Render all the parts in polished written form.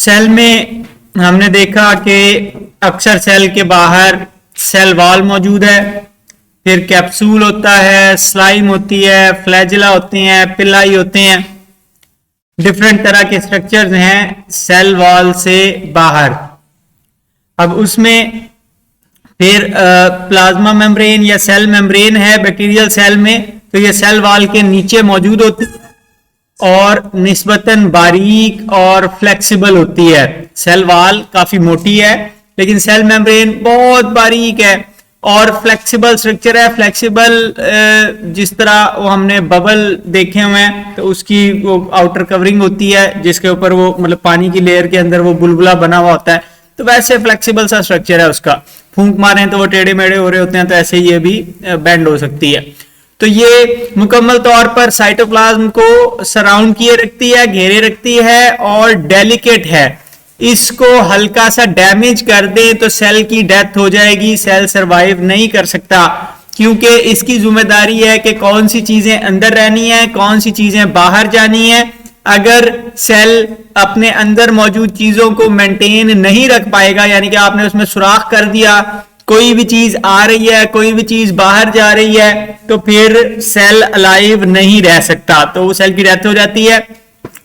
Cell में हमने देखा कि अक्सर सेल के बाहर सेल वॉल मौजूद है, फिर कैप्सूल होता है, स्लाइम होती है, फ्लैजिला होते हैं, पिलाई होते हैं, डिफरेंट तरह के स्ट्रक्चर्स हैं सेल वॉल से बाहर। अब उसमें फिर प्लाज्मा मेम्ब्रेन या सेल मेम्ब्रेन है बैक्टीरियल सेल में, तो ये सेल वॉल के नीचे मौजूद होती है और निस्बतन बारीक और फ्लेक्सिबल होती है। सेल वॉल काफी मोटी है लेकिन सेल मेम्ब्रेन बहुत बारीक है और फ्लेक्सिबल स्ट्रक्चर है। फ्लेक्सिबल जिस तरह वो हमने बबल देखे हुए हैं तो उसकी वो आउटर कवरिंग होती है जिसके ऊपर वो मतलब पानी की लेयर के अंदर वो बुलबुला बना हुआ होता है, तो वैसे फ्लेक्सिबल सा स्ट्रक्चर है उसका। फूंक मारें तो वो टेढ़े मेढ़े हो रहे होते हैं, तो ऐसे ये भी बेंड हो सकती है। तो ये मुकम्मल तौर पर साइटोप्लाज्म को सराउंड किए रखती है, घेरे रखती है और डेलिकेट है। इसको हल्का सा डैमेज कर दे तो सेल की डेथ हो जाएगी, सेल सरवाइव नहीं कर सकता, क्योंकि इसकी जिम्मेदारी है कि कौन सी चीजें अंदर रहनी है, कौन सी चीजें बाहर जानी है। अगर सेल अपने अंदर मौजूद चीजों को मेंटेन नहीं रख पाएगा, यानी कि आपने उसमें सुराख कर दिया, कोई भी चीज आ रही है, कोई भी चीज बाहर जा रही है, तो फिर सेल अलाइव नहीं रह सकता, तो वो सेल की डेथ हो जाती है।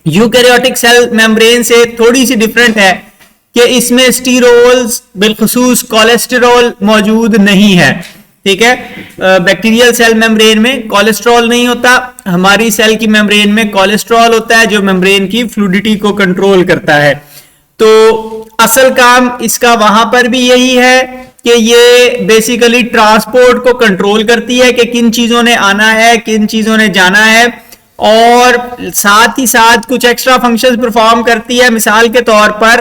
यूकैरियोटिक सेल मेम्ब्रेन से थोड़ी सी डिफरेंट है कि इसमें स्टीरोल्स बिलखुसूस कोलेस्टेरॉल मौजूद नहीं है। ठीक है, बैक्टीरियल सेल मेम्ब्रेन में कोलेस्ट्रॉल नहीं होता, हमारी सेल की मेम्ब्रेन में कोलेस्ट्रॉल होता है जो मेम्ब्रेन की फ्लूइडिटी को कंट्रोल करता है। तो असल काम इसका वहां पर भी यही है कि ये बेसिकली ट्रांसपोर्ट को कंट्रोल करती है कि किन चीजों ने आना है, किन चीजों ने जाना है, और साथ ही साथ कुछ एक्स्ट्रा फंक्शंस परफॉर्म करती है। मिसाल के तौर पर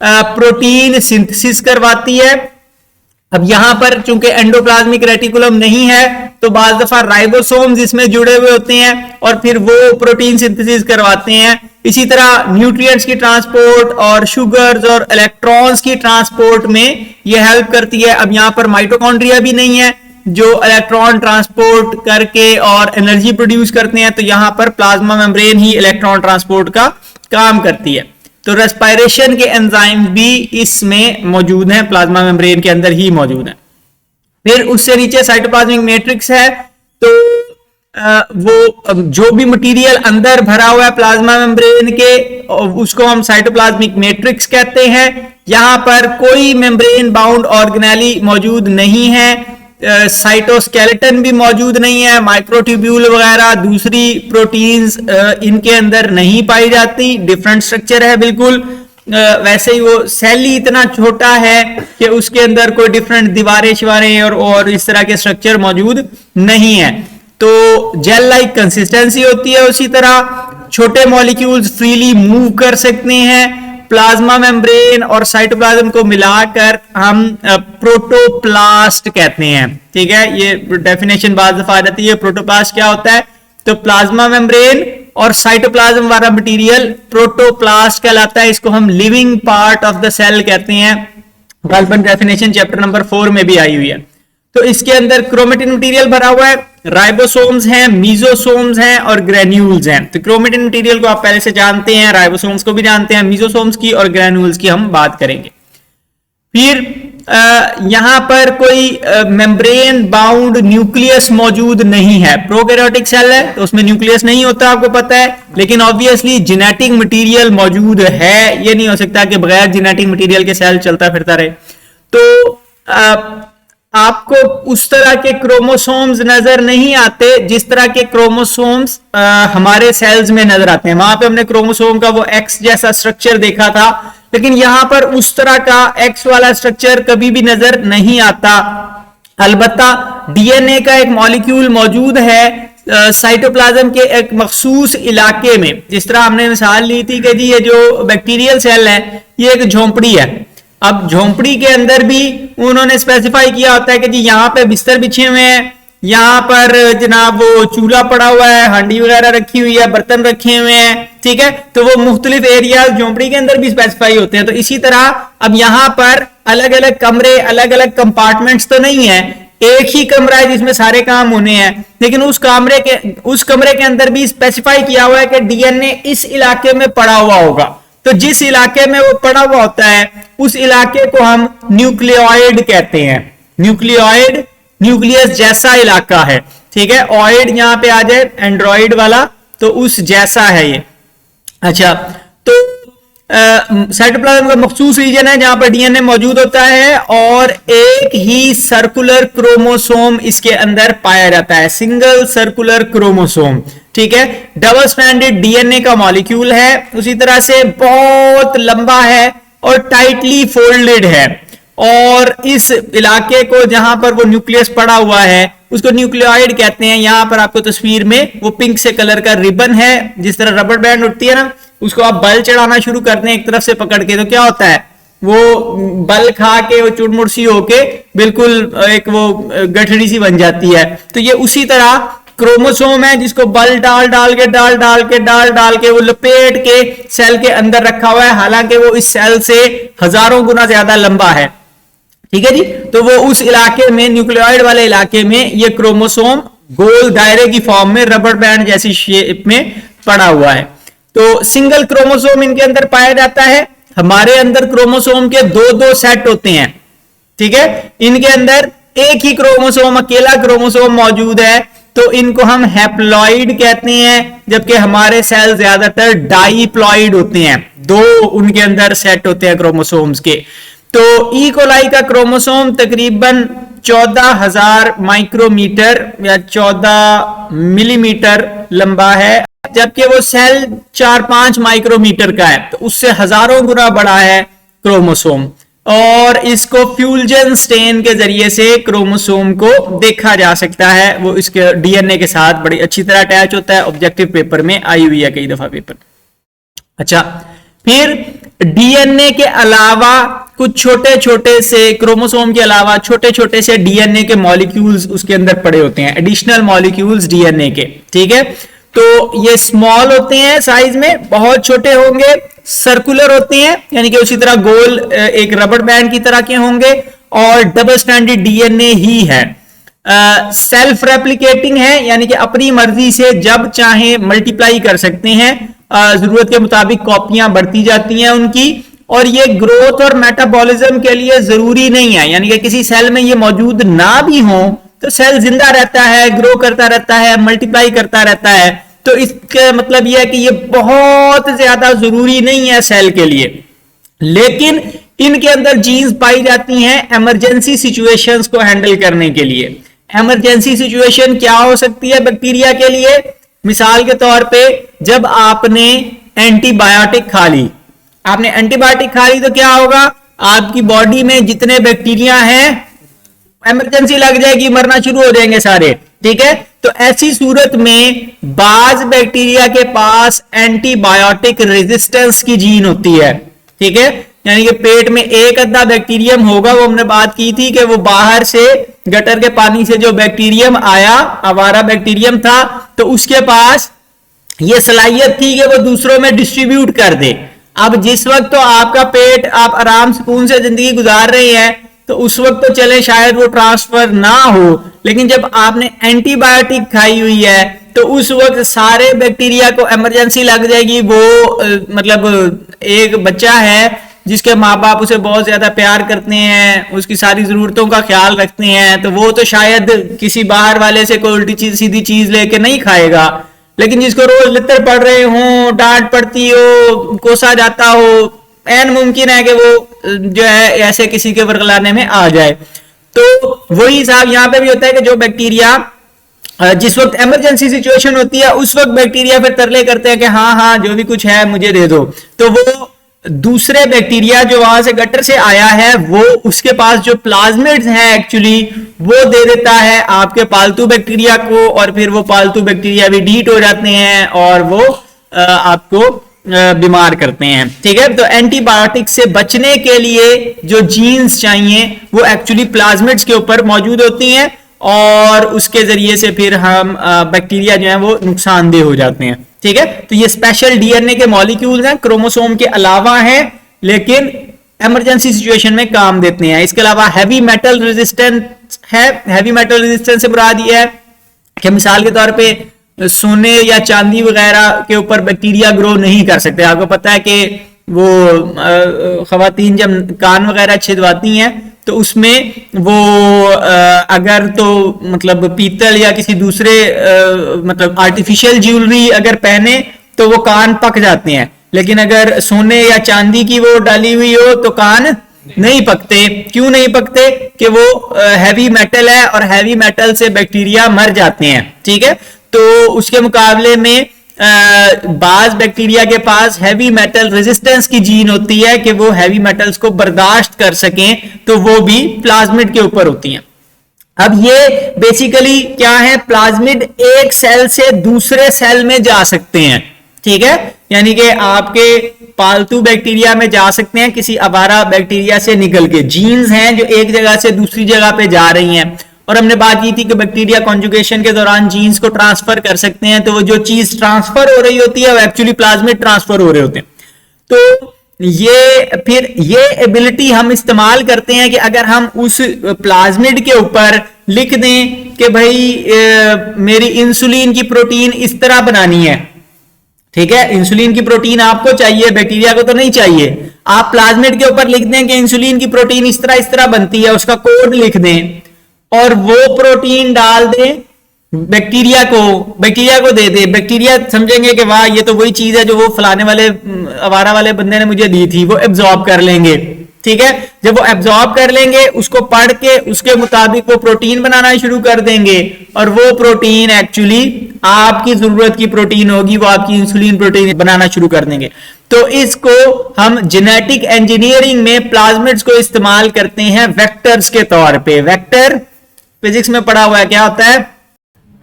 प्रोटीन सिंथेसिस करवाती है। अब यहां पर चूंकि एंडोप्लाज्मिक रेटिकुलम नहीं है तो बाज दफा राइबोसोम्स इसमें जुड़े हुए होते हैं और फिर वो प्रोटीन सिंथेसिस करवाते हैं। इसी तरह न्यूट्रिएंट्स की ट्रांसपोर्ट और शुगर्स और इलेक्ट्रॉन्स की ट्रांसपोर्ट में ये हेल्प करती है। अब यहां पर माइटोकॉन्ड्रिया भी नहीं है जो इलेक्ट्रॉन ट्रांसपोर्ट करके और एनर्जी प्रोड्यूस करते हैं, तो यहां पर प्लाज्मा मेम्ब्रेन ही इलेक्ट्रॉन ट्रांसपोर्ट का काम करती है। तो रेस्पिरेशन के एंजाइम भी इसमें मौजूद हैं, प्लाज्मा मेम्ब्रेन के अंदर ही मौजूद हैं। फिर उससे नीचे साइटोप्लाज्मिक मैट्रिक्स है, तो वो जो भी मटेरियल अंदर भरा हुआ है प्लाज्मा मेम्ब्रेन के उसको हम साइटोप्लाज्मिक मैट्रिक्स कहते हैं। यहां पर कोई मेम्ब्रेन बाउंड ऑर्गेनेली मौजूद नहीं है, साइटोस्केलेटन भी मौजूद नहीं है, माइक्रोट्यूब्यूल वगैरह दूसरी प्रोटीन्स इनके अंदर नहीं पाई जाती, डिफरेंट स्ट्रक्चर है बिल्कुल। वैसे ही वो सेल ही इतना छोटा है कि उसके अंदर कोई डिफरेंट दीवारें शिवारें और इस तरह के स्ट्रक्चर मौजूद नहीं है। तो जेल लाइक कंसिस्टेंसी होती है, उसी तरह छोटे मॉलिक्यूल्स फ्रीली मूव कर सकते हैं। प्लाज्मा मेम्ब्रेन और साइटोप्लाज्म को मिलाकर हम प्रोटोप्लास्ट कहते हैं। ठीक है, ये डेफिनेशन बात दफा आ जाती है। प्रोटोप्लास्ट क्या होता है? तो प्लाज्मा मेम्ब्रेन और साइटोप्लाज्म वाला मटेरियल प्रोटोप्लास्ट कहलाता है। इसको हम living part of the cell कहते हैं। गालिबन डेफिनेशन चैप्टर नंबर 4 में भी आई हुई है। तो इसके अंदर क्रोमेटिन मटेरियल भरा हुआ है, राइबोसोम्स हैं, मीजोसोम्स हैं और ग्रेन्यूल्स हैं। तो क्रोमेटिन मटेरियल को आप पहले से जानते हैं, राइबोसोम्स को भी जानते हैं, मीजोसोम्स की और ग्रेन्यूल्स की हम बात करेंगे। फिर यहां पर कोई मेम्ब्रेन बाउंड न्यूक्लियस मौजूद नहीं है। प्रोकैरियोटिक सेल है तो उसमें न्यूक्लियस नहीं होता, आपको पता है, लेकिन ऑब्वियसली जेनेटिक मटेरियल मौजूद है। ये नहीं हो सकता कि बगैर जेनेटिक मटेरियल के सेल चलता फिरता रहे। तो आपको उस तरह के क्रोमोसोम्स नजर नहीं आते जिस तरह के क्रोमोसोम्स हमारे सेल्स में नजर आते हैं। वहां पे हमने क्रोमोसोम का वो एक्स जैसा स्ट्रक्चर देखा था, लेकिन यहां पर उस तरह का एक्स वाला स्ट्रक्चर कभी भी नजर नहीं आता। अलबत्ता डीएनए का एक मॉलिक्यूल मौजूद है साइटोप्लाज्म के एक मखसूस इलाके में। जिस तरह हमने मिसाल ली थी कि जी ये जो बैक्टीरियल सेल है ये एक झोंपड़ी है। अब झोंपड़ी के अंदर भी उन्होंने स्पेसिफाई किया होता है कि जी यहाँ पे बिस्तर बिछे हुए हैं, यहाँ पर जनाब वो चूल्हा पड़ा हुआ है, हांडी वगैरह रखी हुई है, बर्तन रखे हुए हैं। ठीक है, तो वो मुख्तलिफ एरियाज झोंपड़ी के अंदर भी स्पेसिफाई होते हैं। तो इसी तरह अब यहाँ पर अलग अलग कमरे, अलग अलग कंपार्टमेंट्स तो नहीं है, एक ही कमरा है जिसमें सारे काम होने हैं, लेकिन उस कमरे के अंदर भी स्पेसिफाई किया हुआ है कि डीएनए इस इलाके में पड़ा हुआ होगा। तो जिस इलाके में वो पड़ा हुआ होता है उस इलाके को हम न्यूक्लियोइड कहते हैं। न्यूक्लियोइड न्यूक्लियस जैसा इलाका है, ठीक है। ऑइड यहां पे आ जाए एंड्रॉइड वाला, तो उस जैसा है ये। अच्छा, तो साइटोप्लाज्म का मखसूस रीजन है जहां पर डीएनए मौजूद होता है और एक ही सर्कुलर क्रोमोसोम इसके अंदर पाया जाता है, सिंगल सर्कुलर क्रोमोसोम, ठीक है। डबल स्ट्रैंडेड डीएनए का मॉलिक्यूल है, उसी तरह से बहुत लंबा है और टाइटली फोल्डेड है। और इस इलाके को जहां पर वो न्यूक्लियस पड़ा हुआ है उसको न्यूक्लियोइड कहते हैं। यहां पर आपको तस्वीर में वो पिंक से कलर का रिबन है, जिस तरह रबर बैंड उठती है ना, उसको आप बल चढ़ाना शुरू करते हैं एक तरफ से पकड़ के, तो क्या होता है वो बल खा के वो चुड़मुड़ सी होके बिल्कुल एक वो गठड़ी सी बन जाती है। तो ये उसी तरह क्रोमोसोम है जिसको बल डाल डाल के वो लपेट के सेल के अंदर रखा हुआ है, हालांकि वो इस सेल से हजारों गुना ज्यादा लंबा है, ठीक है जी। तो वो उस इलाके में, न्यूक्लियोइड वाले इलाके में, ये क्रोमोसोम गोल दायरे की फॉर्म में रबर बैंड जैसी शेप में पड़ा हुआ है। तो सिंगल क्रोमोसोम इनके अंदर पाया जाता है। हमारे अंदर क्रोमोसोम के दो दो सेट होते हैं, ठीक है। इनके अंदर एक ही क्रोमोसोम, अकेला क्रोमोसोम मौजूद है, तो इनको हम हैप्लॉइड कहते हैं, जबकि हमारे सेल ज्यादातर डाइप्लॉइड होते हैं, दो उनके अंदर सेट होते हैं क्रोमोसोम्स के। तो ई कोलाई का क्रोमोसोम तकरीबन 14,000 माइक्रोमीटर या 14 मिलीमीटर लंबा है, जबकि वो सेल 4-5 माइक्रोमीटर का है, तो उससे हजारों गुना बड़ा है क्रोमोसोम। और इसको फ्यूजन स्टेन के जरिए से क्रोमोसोम को देखा जा सकता है, वो इसके डीएनए के साथ बड़ी अच्छी तरह अटैच होता है। ऑब्जेक्टिव पेपर में आई हुई है कई दफा पेपर। अच्छा, फिर डीएनए के अलावा कुछ छोटे छोटे से, क्रोमोसोम के अलावा छोटे छोटे से डीएनए के मॉलिक्यूल्स उसके अंदर पड़े होते हैं, एडिशनल मॉलिक्यूल्स डीएनए के, ठीक है। तो ये स्मॉल होते हैं साइज में, बहुत छोटे होंगे, सर्कुलर होते हैं यानी कि उसी तरह गोल एक रबर बैंड की तरह के होंगे, और डबल स्ट्रैंडेड डीएनए ही है। सेल्फ रेप्लिकेटिंग है यानी कि अपनी मर्जी से जब चाहे मल्टीप्लाई कर सकते हैं, जरूरत के मुताबिक कॉपियां बढ़ती जाती हैं उनकी। और ये ग्रोथ और मेटाबॉलिज्म के लिए जरूरी नहीं है, यानी कि किसी सेल में ये मौजूद ना भी हो तो सेल जिंदा रहता है, ग्रो करता रहता है, मल्टीप्लाई करता रहता है। तो इसका मतलब यह है कि ये बहुत ज्यादा जरूरी नहीं है सेल के लिए, लेकिन इनके अंदर जीन्स पाई जाती हैं इमरजेंसी सिचुएशंस को हैंडल करने के लिए। इमरजेंसी सिचुएशन क्या हो सकती है बैक्टीरिया के लिए? मिसाल के तौर पे जब आपने एंटीबायोटिक खा ली, आपने एंटीबायोटिक खा ली तो क्या होगा, आपकी बॉडी में जितने बैक्टीरिया हैं इमरजेंसी लग जाएगी, मरना शुरू हो जाएंगे सारे, ठीक है। तो ऐसी सूरत में बाज बैक्टीरिया के पास एंटीबायोटिक रेजिस्टेंस की जीन होती है, ठीक है। यानी कि पेट में एक अद्धा बैक्टीरियम होगा, वो हमने बात की थी कि वो बाहर से गटर के पानी से जो बैक्टीरियम आया, आवारा बैक्टीरियम था, तो उसके पास ये सलाहियत थी कि वो दूसरों में डिस्ट्रीब्यूट कर दे। अब जिस वक्त तो आपका पेट, आप आराम सुकून से जिंदगी गुजार रहे हैं, तो उस वक्त तो चले शायद वो ट्रांसफर ना हो, लेकिन जब आपने एंटीबायोटिक खाई हुई है तो उस वक्त सारे बैक्टीरिया को इमरजेंसी लग जाएगी। वो मतलब एक बच्चा है जिसके माँ बाप उसे बहुत ज्यादा प्यार करते हैं, उसकी सारी जरूरतों का ख्याल रखते हैं, तो वो तो शायद किसी बाहर वाले से कोई उल्टी चीज सीधी चीज लेके नहीं खाएगा, लेकिन जिसको रोज लित्तर पड़ रहे हो, डांट पड़ती हो, कोसा जाता हो, ऐन मुमकिन है कि वो जो है ऐसे किसी के वर्गलाने में आ जाए। तो वही हिसाब यहाँ पे भी होता है कि जो बैक्टीरिया जिस वक्त इमरजेंसी सिचुएशन होती है उस वक्त बैक्टीरिया फिर तरले करते हैं कि हाँ हाँ जो भी कुछ है मुझे दे दो, तो वो दूसरे बैक्टीरिया जो वहां से गटर से आया है वो उसके पास जो प्लाज्मिड्स हैं एक्चुअली वो दे देता है आपके पालतू बैक्टीरिया को, और फिर वो पालतू बैक्टीरिया भी डीट हो जाते हैं और वो आपको बीमार करते हैं, ठीक है। तो एंटीबायोटिक से बचने के लिए जो जीन्स चाहिए वो एक्चुअली प्लाज्मिड्स के ऊपर मौजूद होती हैं, और उसके जरिए से फिर हम बैक्टीरिया जो है वो नुकसानदेह हो जाते हैं, ठीक है। तो ये स्पेशल डीएनए के मॉलिक्यूल्स हैं, क्रोमोसोम के अलावा हैं, लेकिन इमरजेंसी सिचुएशन में काम देते हैं। इसके अलावा हैवी मेटल रेजिस्टेंस है। हैवी मेटल रेजिस्टेंस से मुराद ये है कि मिसाल के तौर पे सोने या चांदी वगैरह के ऊपर बैक्टीरिया ग्रो नहीं कर सकते। आपको पता है कि वो खवातीन जब कान वगैरह छिदवाती हैं तो उसमें वो अगर तो मतलब पीतल या किसी दूसरे मतलब आर्टिफिशियल ज्वेलरी अगर पहने तो वो कान पक जाते हैं, लेकिन अगर सोने या चांदी की वो डाली हुई हो तो कान नहीं पकते। क्यों नहीं पकते? कि वो हैवी मेटल है और हैवी मेटल से बैक्टीरिया मर जाते हैं। ठीक है, तो उसके मुकाबले में बाज बैक्टीरिया के पास हैवी मेटल रेजिस्टेंस की जीन होती है कि वो हैवी मेटल्स को बर्दाश्त कर सकें, तो वो भी प्लाज्मिड के ऊपर होती हैं। अब ये बेसिकली क्या है, प्लाज्मिड एक सेल से दूसरे सेल में जा सकते हैं। ठीक है, यानी कि आपके पालतू बैक्टीरिया में जा सकते हैं किसी आवारा बैक्टीरिया से निकल के। जीन्स हैं जो एक जगह से दूसरी जगह पे जा रही हैं, और हमने बात की थी कि बैक्टीरिया कॉन्जुगेशन के दौरान जीन्स को ट्रांसफर कर सकते हैं, तो वो जो चीज ट्रांसफर हो रही होती है वो एक्चुअली प्लाज्मिड ट्रांसफर हो रहे होते हैं। तो ये एबिलिटी हम इस्तेमाल करते हैं कि अगर हम उस प्लाज्मिड के ऊपर लिख दें कि भाई मेरी इंसुलिन की प्रोटीन इस तरह बनानी है। ठीक है, इंसुलिन की प्रोटीन आपको चाहिए, बैक्टीरिया को तो नहीं चाहिए। आप प्लाज्मिड के ऊपर लिख दें कि इंसुलिन की प्रोटीन इस तरह बनती है, उसका कोड लिख दें और वो प्रोटीन डाल दें बैक्टीरिया को दे दे। बैक्टीरिया समझेंगे कि वाह ये तो वही चीज है जो वो फलाने वाले आवारा वाले बंदे ने मुझे दी थी, वो एब्जॉर्ब कर लेंगे। ठीक है, जब वो एब्जॉर्ब कर लेंगे उसको पढ़ के उसके मुताबिक वो प्रोटीन बनाना शुरू कर देंगे, और वो प्रोटीन एक्चुअली आपकी जरूरत की प्रोटीन होगी, वो आपकी इंसुलिन प्रोटीन बनाना शुरू कर देंगे। तो इसको हम जेनेटिक इंजीनियरिंग में प्लाज्मिड्स को इस्तेमाल करते हैं वेक्टर्स के तौर पे। वेक्टर फिजिक्स में पढ़ा हुआ है, क्या होता है?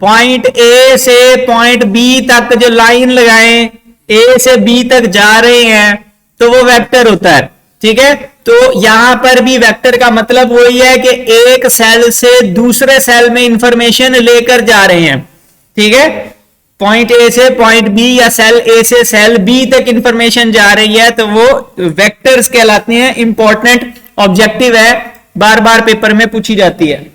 पॉइंट ए से पॉइंट बी तक जो लाइन लगाएं, ए से बी तक जा रहे हैं तो वो वेक्टर होता है। ठीक है, तो यहां पर भी वेक्टर का मतलब वही है कि एक सेल से दूसरे सेल में इंफॉर्मेशन लेकर जा रहे हैं। ठीक है, पॉइंट ए से पॉइंट बी या सेल ए से सेल बी तक इंफॉर्मेशन जा रही है, तो वो वेक्टर्स कहलाते हैं। इंपॉर्टेंट ऑब्जेक्टिव है, बार बार पेपर में पूछी जाती है।